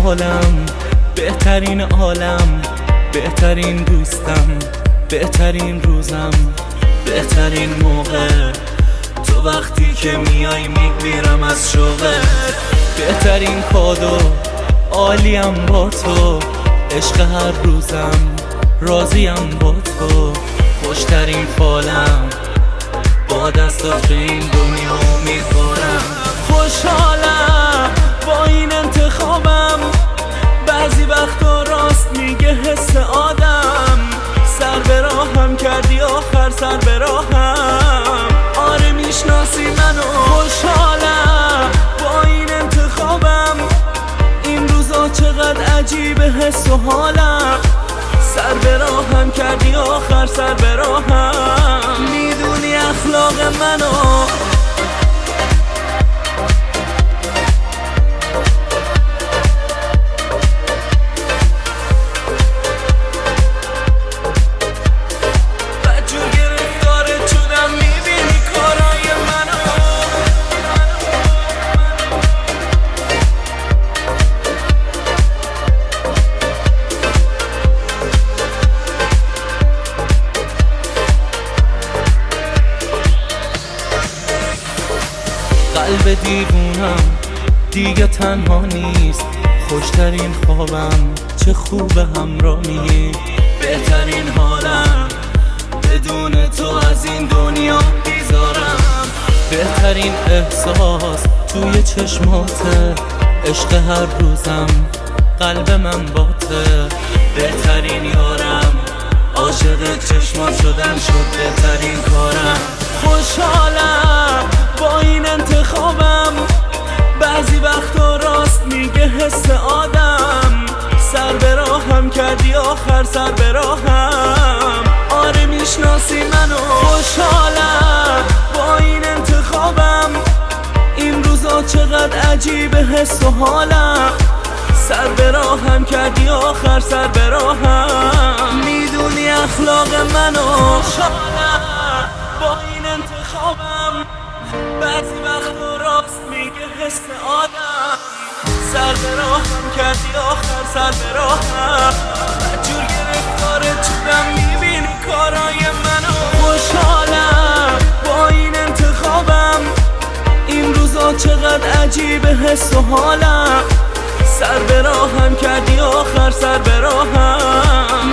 حالم، بهترین عالم، بهترین دوستم، بهترین روزم، بهترین موقع تو وقتی که میای میمیرم از شوقت. بهترین کادو عالیم با تو، عشق هر روزم راضیم با تو. خوشترین فالم با دستات به این دنیا امیدوارم. خوشحالم با این انتخابم، بعضی وقتا راست میگه حس آدم. سر به راهم کردی آخر سر به راهم، آره میشناسی منو. خوشحالم با این انتخابم، این روزا چقدر عجیبه حس و حالم. سر به راهم کردی آخر سر به راهم، میدونی اخلاق منو. قلب دیوونم دیگه تنها نیست، خوشترین خوابم چه خوب همراهی. بهترین حالم بدون تو از این دنیا بیزارم. بهترین احساس توی چشماته، عشق هر روزم قلب من باته. بهترین یارم عاشق چشمات شدن شد بهترین کارم. خوشحالم با این انتخابم، بعضی وقتا راست میگه حس آدم. سر به راهم کردی آخر سر به راهم، آره میشناسی منو. خوشحالم با این انتخابم، این روزا چقدر عجیبه حس و حالم. سر به راهم کردی آخر سر به راهم، میدونی اخلاق منو. خوشحالم با این انتخابم، بعضی وقتا راست میگه حس آدم. سر به راهم کردی آخر سر به راهم، بدجور گرفتارت شدم میبینی کارای منو. خوشحالم با این انتخابم، این روزا چقدر عجیبه حس و حالم. سر به راهم کردی آخر سر به راهم.